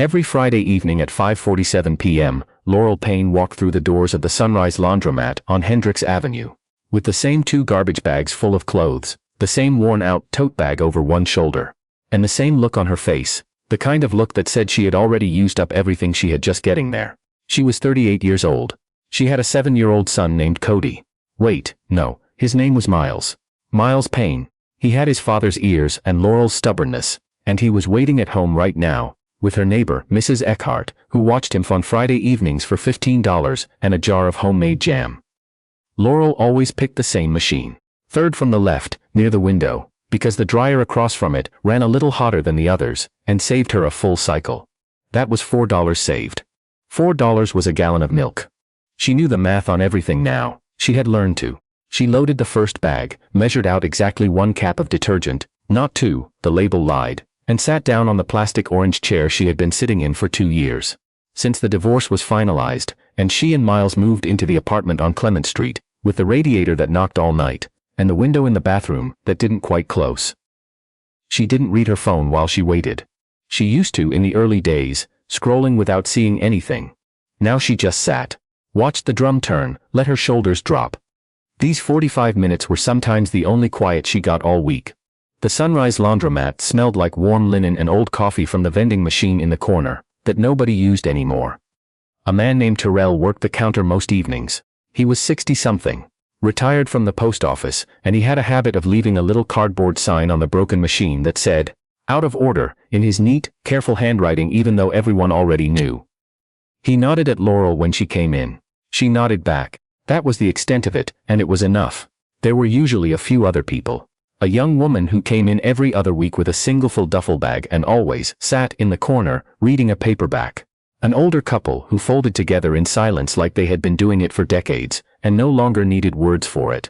Every Friday evening at 5:47 p.m., Laurel Payne walked through the doors of the Sunrise Laundromat on Hendricks Avenue. With the same 2 garbage bags full of clothes, the same worn-out tote bag over one shoulder, and the same look on her face, the kind of look that said she had already used up everything she had just getting there. She was 38 years old. She had a 7-year-old son named Cody. Wait, no, his name was Miles. Miles Payne. He had his father's ears and Laurel's stubbornness, and he was waiting at home right now, with her neighbor, Mrs. Eckhart, who watched him on Friday evenings for $15 and a jar of homemade jam. Laurel always picked the same machine. Third from the left, near the window, because the dryer across from it ran a little hotter than the others, and saved her a full cycle. That was $4 saved. $4 was a gallon of milk. She knew the math on everything now. She had learned to. She loaded the first bag, measured out exactly 1 cap of detergent, not 2, the label lied, and sat down on the plastic orange chair she had been sitting in for 2 years. Since the divorce was finalized, and she and Miles moved into the apartment on Clement Street, with the radiator that knocked all night, and the window in the bathroom that didn't quite close. She didn't read her phone while she waited. She used to in the early days, scrolling without seeing anything. Now she just sat, watched the drum turn, let her shoulders drop. These 45 minutes were sometimes the only quiet she got all week. The Sunrise Laundromat smelled like warm linen and old coffee from the vending machine in the corner, that nobody used anymore. A man named Terrell worked the counter most evenings. He was 60-something, retired from the post office, and he had a habit of leaving a little cardboard sign on the broken machine that said, "Out of order," in his neat, careful handwriting even though everyone already knew. He nodded at Laurel when she came in. She nodded back. That was the extent of it, and it was enough. There were usually a few other people. A young woman who came in every other week with a single full duffel bag and always sat in the corner, reading a paperback. An older couple who folded together in silence like they had been doing it for decades, and no longer needed words for it.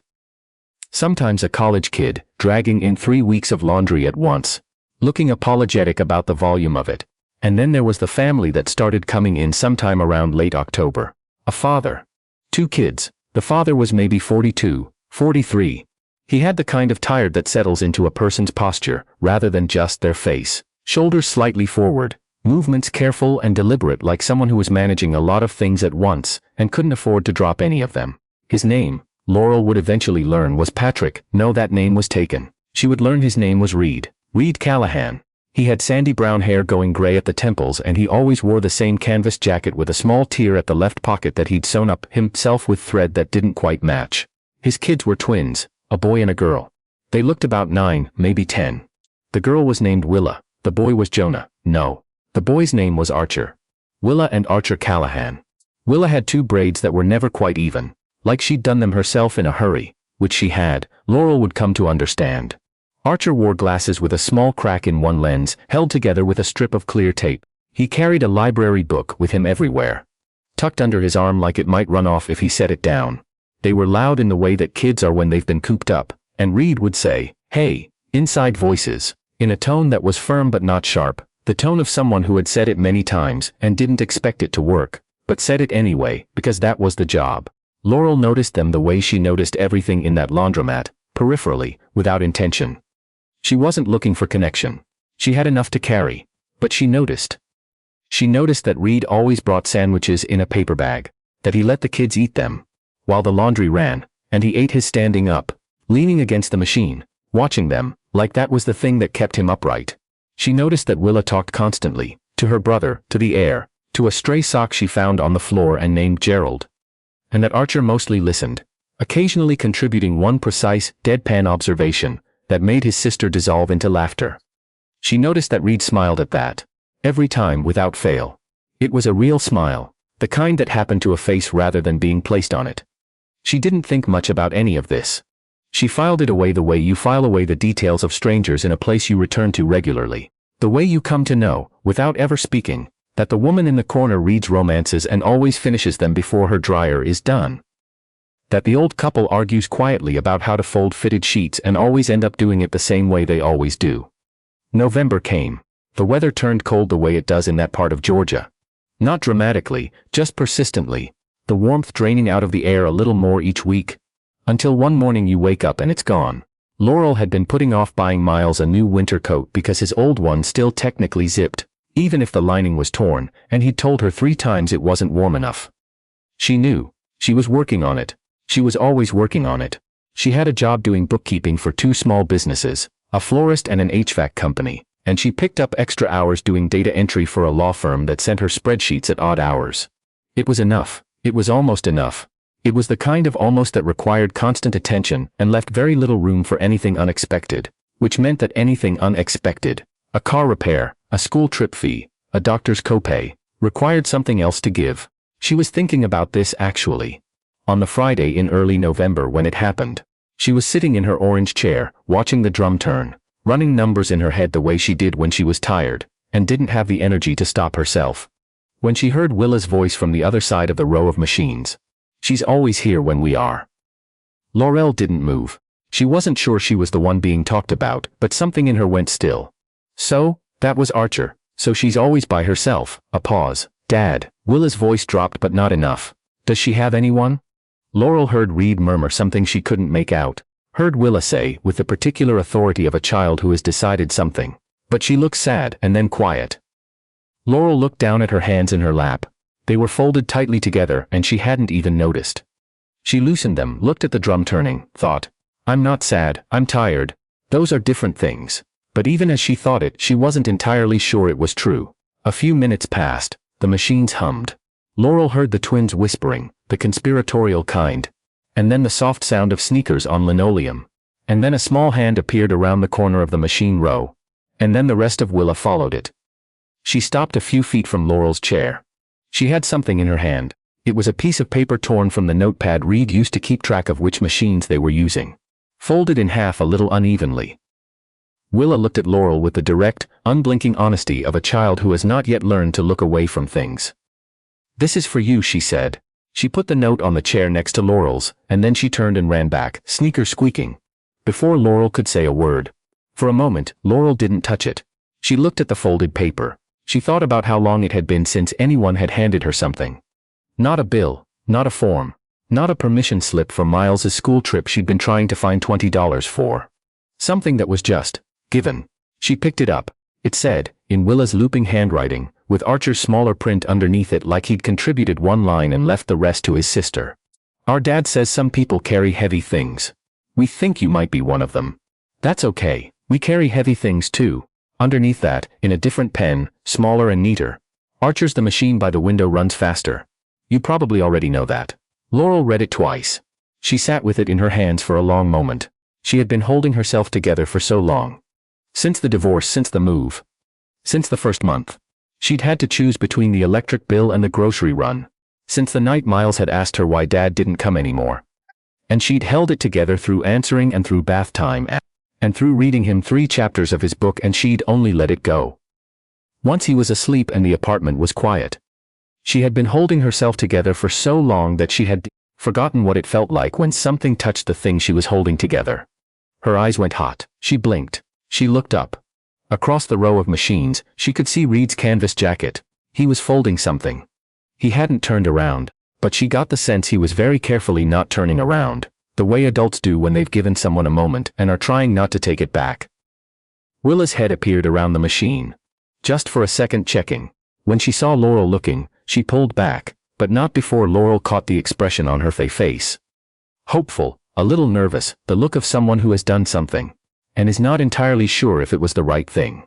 Sometimes a college kid, dragging in 3 weeks of laundry at once, looking apologetic about the volume of it. And then there was the family that started coming in sometime around late October. A father. 2 kids. The father was maybe 42, 43. He had the kind of tired that settles into a person's posture, rather than just their face. Shoulders slightly forward, movements careful and deliberate like someone who was managing a lot of things at once, and couldn't afford to drop any of them. His name, Laurel would eventually learn, was Patrick. No, that name was taken. She would learn his name was Reed. Reed Callahan. He had sandy brown hair going gray at the temples, and he always wore the same canvas jacket with a small tear at the left pocket that he'd sewn up himself with thread that didn't quite match. His kids were twins, a boy and a girl. They looked about 9, maybe 10. The girl was named Willa. The boy was Jonah. No. The boy's name was Archer. Willa and Archer Callahan. Willa had 2 braids that were never quite even, like she'd done them herself in a hurry, which she had, Laurel would come to understand. Archer wore glasses with a small crack in one lens, held together with a strip of clear tape. He carried a library book with him everywhere, tucked under his arm like it might run off if he set it down. They were loud in the way that kids are when they've been cooped up, and Reed would say, "Hey," inside voices, in a tone that was firm but not sharp, the tone of someone who had said it many times and didn't expect it to work, but said it anyway, because that was the job. Laurel noticed them the way she noticed everything in that laundromat, peripherally, without intention. She wasn't looking for connection. She had enough to carry, but she noticed. She noticed that Reed always brought sandwiches in a paper bag, that he let the kids eat them while the laundry ran, and he ate his standing up, leaning against the machine, watching them, like that was the thing that kept him upright. She noticed that Willa talked constantly, to her brother, to the air, to a stray sock she found on the floor and named Gerald. And that Archer mostly listened, occasionally contributing one precise, deadpan observation that made his sister dissolve into laughter. She noticed that Reed smiled at that. Every time without fail. It was a real smile, the kind that happened to a face rather than being placed on it. She didn't think much about any of this. She filed it away the way you file away the details of strangers in a place you return to regularly. The way you come to know, without ever speaking, that the woman in the corner reads romances and always finishes them before her dryer is done. That the old couple argues quietly about how to fold fitted sheets and always end up doing it the same way they always do. November came. The weather turned cold the way it does in that part of Georgia. Not dramatically, just persistently, the warmth draining out of the air a little more each week. Until one morning you wake up and it's gone. Laurel had been putting off buying Miles a new winter coat because his old one still technically zipped, Even if the lining was torn, and he'd told her 3 times it wasn't warm enough. She knew. She was working on it. She was always working on it. She had a job doing bookkeeping for 2 small businesses, a florist and an HVAC company, and she picked up extra hours doing data entry for a law firm that sent her spreadsheets at odd hours. It was enough. It was almost enough. It was the kind of almost that required constant attention and left very little room for anything unexpected, which meant that anything unexpected, a car repair, a school trip fee, a doctor's copay, required something else to give. She was thinking about this actually. On the Friday in early November when it happened, she was sitting in her orange chair, watching the drum turn, running numbers in her head the way she did when she was tired, and didn't have the energy to stop herself. When she heard Willa's voice from the other side of the row of machines. She's always here when we are. Laurel didn't move. She wasn't sure she was the one being talked about, but something in her went still. So, that was Archer, so she's always by herself. A pause. Dad. Willa's voice dropped but not enough. Does she have anyone? Laurel heard Reed murmur something she couldn't make out. Heard Willa say, with the particular authority of a child who has decided something. But she looked sad and then quiet. Laurel looked down at her hands in her lap. They were folded tightly together and she hadn't even noticed. She loosened them, looked at the drum turning, thought, I'm not sad, I'm tired. Those are different things. But even as she thought it, she wasn't entirely sure it was true. A few minutes passed. The machines hummed. Laurel heard the twins whispering, the conspiratorial kind. And then the soft sound of sneakers on linoleum. And then a small hand appeared around the corner of the machine row. And then the rest of Willa followed it. She stopped a few feet from Laurel's chair. She had something in her hand. It was a piece of paper torn from the notepad Reed used to keep track of which machines they were using. Folded in half a little unevenly. Willa looked at Laurel with the direct, unblinking honesty of a child who has not yet learned to look away from things. This is for you, she said. She put the note on the chair next to Laurel's, and then she turned and ran back, sneakers squeaking. Before Laurel could say a word. For a moment, Laurel didn't touch it. She looked at the folded paper. She thought about how long it had been since anyone had handed her something. Not a bill, not a form, not a permission slip for Miles's school trip she'd been trying to find $20 for. Something that was just given. She picked it up. It said, in Willa's looping handwriting, with Archer's smaller print underneath it like he'd contributed one line and left the rest to his sister. Our dad says some people carry heavy things. We think you might be one of them. That's okay. We carry heavy things too. Underneath that, in a different pen, smaller and neater. Archer's the machine by the window runs faster. You probably already know that. Laurel read it twice. She sat with it in her hands for a long moment. She had been holding herself together for so long. Since the divorce, since the move. Since the first month. She'd had to choose between the electric bill and the grocery run. Since the night Miles had asked her why Dad didn't come anymore. And she'd held it together through answering and through bath time and through reading him 3 chapters of his book, and she'd only let it go. Once he was asleep and the apartment was quiet. She had been holding herself together for so long that she had forgotten what it felt like when something touched the thing she was holding together. Her eyes went hot. She blinked. She looked up. Across the row of machines, she could see Reed's canvas jacket. He was folding something. He hadn't turned around, but she got the sense he was very carefully not turning around, the way adults do when they've given someone a moment and are trying not to take it back. Willa's head appeared around the machine. Just for a second, checking. When she saw Laurel looking, she pulled back, but not before Laurel caught the expression on her face. Hopeful, a little nervous, the look of someone who has done something, and is not entirely sure if it was the right thing.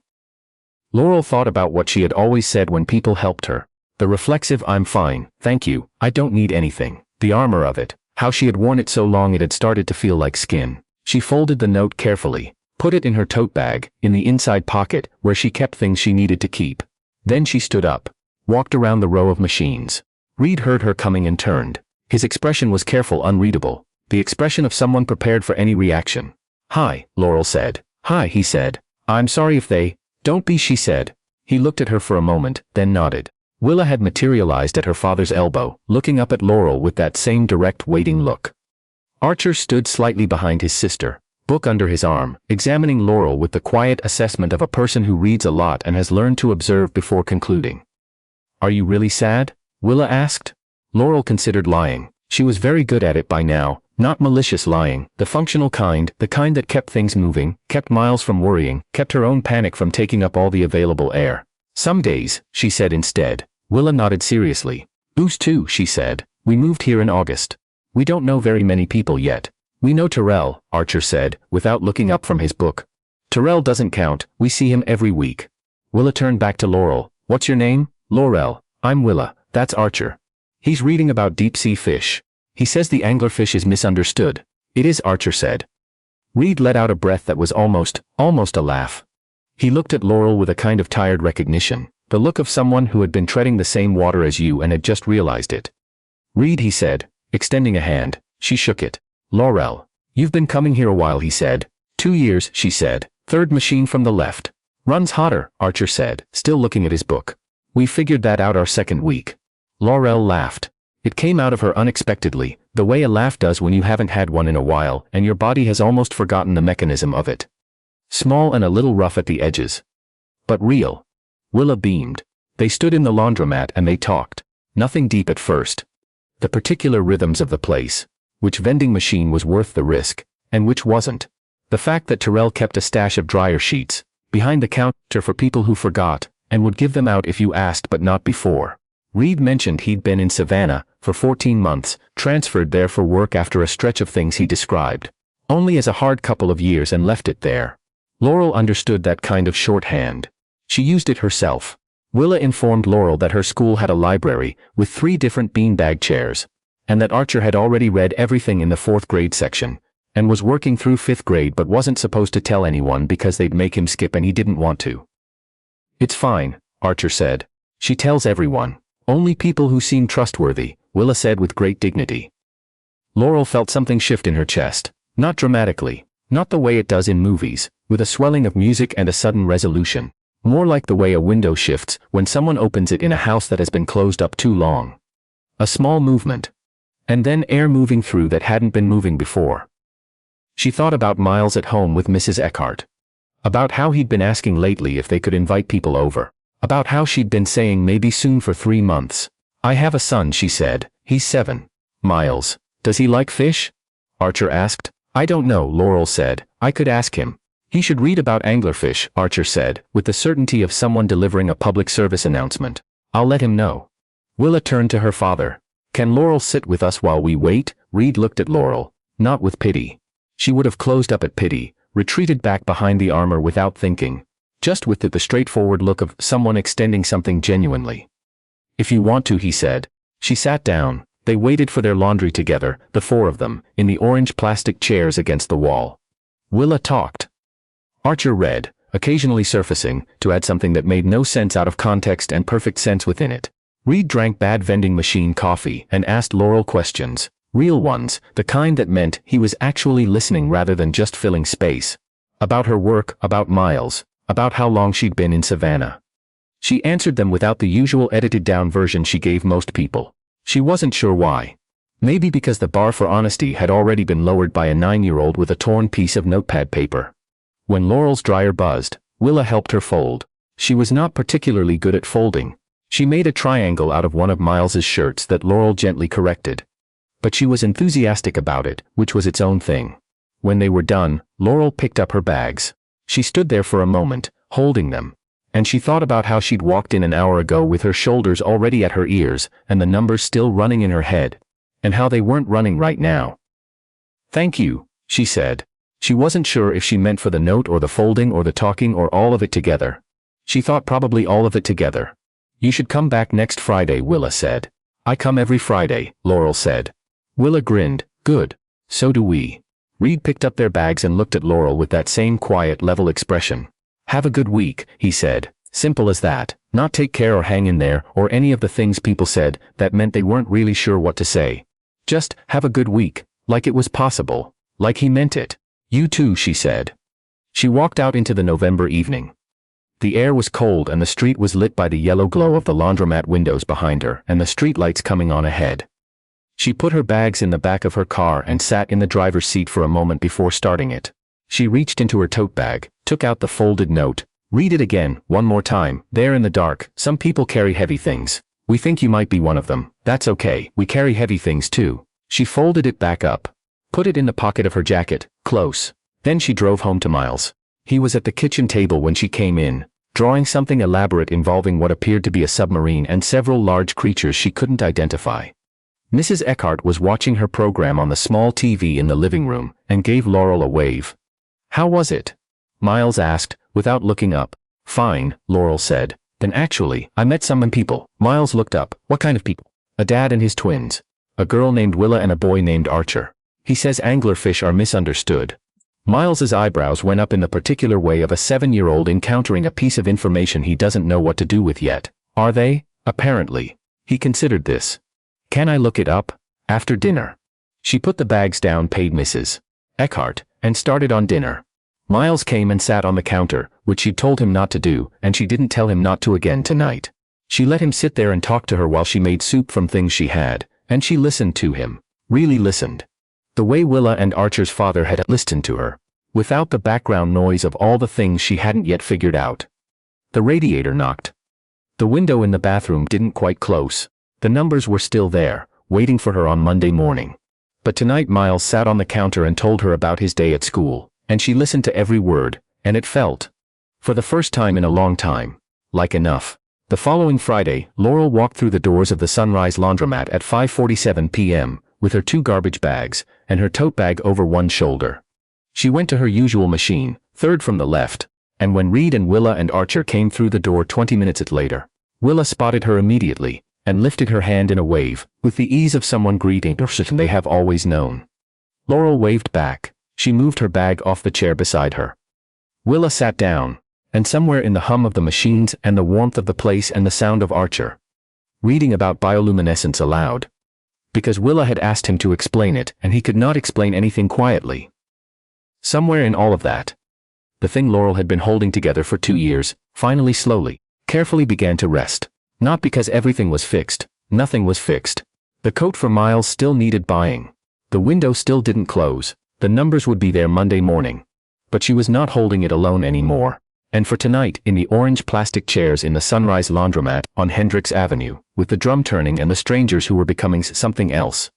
Laurel thought about what she had always said when people helped her. The reflexive "I'm fine, thank you, I don't need anything," the armor of it, how she had worn it so long it had started to feel like skin. She folded the note carefully, put it in her tote bag, in the inside pocket, where she kept things she needed to keep. Then she stood up, walked around the row of machines. Reed heard her coming and turned. His expression was careful, unreadable, the expression of someone prepared for any reaction. "Hi," Laurel said. "Hi," he said. "I'm sorry if they..." "Don't be," she said. He looked at her for a moment, then nodded. Willa had materialized at her father's elbow, looking up at Laurel with that same direct, waiting look. Archer stood slightly behind his sister, book under his arm, examining Laurel with the quiet assessment of a person who reads a lot and has learned to observe before concluding. "Are you really sad?" Willa asked. Laurel considered lying. She was very good at it by now, not malicious lying, the functional kind, the kind that kept things moving, kept Miles from worrying, kept her own panic from taking up all the available air. Some days, she said instead. Willa nodded seriously. Us too, she said. We moved here in August. We don't know very many people yet. We know Terrell, Archer said, without looking up from his book. Terrell doesn't count, we see him every week. Willa turned back to Laurel. What's your name? Laurel. I'm Willa, that's Archer. He's reading about deep-sea fish. He says the anglerfish is misunderstood. It is, Archer said. Reed let out a breath that was almost a laugh. He looked at Laurel with a kind of tired recognition, the look of someone who had been treading the same water as you and had just realized it. Reed, he said, extending a hand. She shook it. Laurel. You've been coming here a while, he said. 2 years, she said. Third machine from the left. Runs hotter, Archer said, still looking at his book. We figured that out our second week. Laurel laughed. It came out of her unexpectedly, the way a laugh does when you haven't had one in a while and your body has almost forgotten the mechanism of it. Small and a little rough at the edges. But real. Willa beamed. They stood in the laundromat and they talked. Nothing deep at first. The particular rhythms of the place. Which vending machine was worth the risk, and which wasn't. The fact that Terrell kept a stash of dryer sheets behind the counter for people who forgot, and would give them out if you asked but not before. Reed mentioned he'd been in Savannah for 14 months, transferred there for work after a stretch of things he described. Only as a hard couple of years and left it there. Laurel understood that kind of shorthand. She used it herself. Willa informed Laurel that her school had a library with 3 different beanbag chairs, and that Archer had already read everything in the 4th grade section, and was working through 5th grade but wasn't supposed to tell anyone because they'd make him skip and he didn't want to. It's fine, Archer said. She tells everyone. Only people who seem trustworthy, Willa said with great dignity. Laurel felt something shift in her chest. Not dramatically. Not the way it does in movies, with a swelling of music and a sudden resolution. More like the way a window shifts when someone opens it in a house that has been closed up too long. A small movement. And then air moving through that hadn't been moving before. She thought about Miles at home with Mrs. Eckhart. About how he'd been asking lately if they could invite people over. About how she'd been saying maybe soon for 3 months. I have a son, she said. He's 7. Miles. Does he like fish? Archer asked. I don't know, Laurel said. I could ask him. He should read about anglerfish, Archer said, with the certainty of someone delivering a public service announcement. I'll let him know. Willa turned to her father. Can Laurel sit with us while we wait? Reed looked at Laurel. Not with pity. She would have closed up at pity, retreated back behind the armor without thinking. Just with the straightforward look of someone extending something genuinely. If you want to, he said. She sat down. They waited for their laundry together, the 4 of them, in the orange plastic chairs against the wall. Willa talked. Archer read, occasionally surfacing, to add something that made no sense out of context and perfect sense within it. Reed drank bad vending machine coffee and asked Laurel questions. Real ones, the kind that meant he was actually listening rather than just filling space. About her work, about Miles. About how long she'd been in Savannah. She answered them without the usual edited-down version she gave most people. She wasn't sure why. Maybe because the bar for honesty had already been lowered by a 9-year-old with a torn piece of notepad paper. When Laurel's dryer buzzed, Willa helped her fold. She was not particularly good at folding. She made a triangle out of one of Miles's shirts that Laurel gently corrected. But she was enthusiastic about it, which was its own thing. When they were done, Laurel picked up her bags. She stood there for a moment, holding them. And she thought about how she'd walked in an hour ago with her shoulders already at her ears and the numbers still running in her head. And how they weren't running right now. Thank you, she said. She wasn't sure if she meant for the note or the folding or the talking or all of it together. She thought probably all of it together. You should come back next Friday, Willa said. I come every Friday, Laurel said. Willa grinned. Good. So do we. Reed picked up their bags and looked at Laurel with that same quiet, level expression. Have a good week, he said. Simple as that. Not take care or hang in there or any of the things people said that meant they weren't really sure what to say. Just have a good week, like it was possible, like he meant it. You too, she said. She walked out into the November evening. The air was cold and the street was lit by the yellow glow of the laundromat windows behind her and the street lights coming on ahead. She put her bags in the back of her car and sat in the driver's seat for a moment before starting it. She reached into her tote bag, took out the folded note. Read it again, one more time. There in the dark, some people carry heavy things. We think you might be one of them. That's okay, we carry heavy things too. She folded it back up. Put it in the pocket of her jacket, close. Then she drove home to Miles. He was at the kitchen table when she came in, drawing something elaborate involving what appeared to be a submarine and several large creatures she couldn't identify. Mrs. Eckhart was watching her program on the small TV in the living room and gave Laurel a wave. "How was it?" Miles asked, without looking up. "Fine," Laurel said. "Then actually, I met some people." Miles looked up. "What kind of people?" "A dad and his twins. A girl named Willa and a boy named Archer. He says anglerfish are misunderstood." Miles's eyebrows went up in the particular way of a 7-year-old encountering a piece of information he doesn't know what to do with yet. "Are they?" "Apparently." He considered this. "Can I look it up?" "After dinner." She put the bags down, paid Mrs. Eckhart, and started on dinner. Miles came and sat on the counter, which she'd told him not to do, and she didn't tell him not to again tonight. She let him sit there and talk to her while she made soup from things she had, and she listened to him. Really listened. The way Willa and Archer's father had listened to her, without the background noise of all the things she hadn't yet figured out. The radiator knocked. The window in the bathroom didn't quite close. The numbers were still there, waiting for her on Monday morning. But tonight Miles sat on the counter and told her about his day at school, and she listened to every word, and it felt, for the first time in a long time, like enough. The following Friday, Laurel walked through the doors of the Sunrise laundromat at 5:47 p.m., with her 2 garbage bags, and her tote bag over one shoulder. She went to her usual machine, third from the left, and when Reed and Willa and Archer came through the door 20 minutes later, Willa spotted her immediately, and lifted her hand in a wave, with the ease of someone greeting her they have always known. Laurel waved back. She moved her bag off the chair beside her. Willa sat down, and somewhere in the hum of the machines and the warmth of the place and the sound of Archer reading about bioluminescence aloud, because Willa had asked him to explain it and he could not explain anything quietly. Somewhere in all of that, the thing Laurel had been holding together for 2 years, finally slowly, carefully began to rest. Not because everything was fixed, nothing was fixed. The coat for Miles still needed buying. The window still didn't close. The numbers would be there Monday morning. But she was not holding it alone anymore. And for tonight, in the orange plastic chairs in the Sunrise laundromat on Hendricks Avenue, with the drum turning and the strangers who were becoming something else.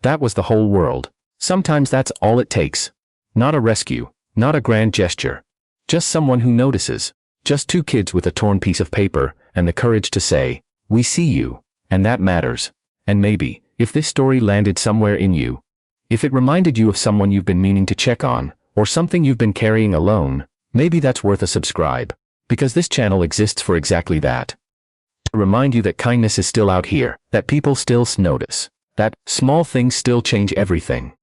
That was the whole world. Sometimes that's all it takes. Not a rescue, not a grand gesture. Just someone who notices. Just 2 kids with a torn piece of paper, and the courage to say, "We see you," and that matters. And maybe, if this story landed somewhere in you, if it reminded you of someone you've been meaning to check on, or something you've been carrying alone, maybe that's worth a subscribe. Because this channel exists for exactly that. To remind you that kindness is still out here, that people still notice, that small things still change everything.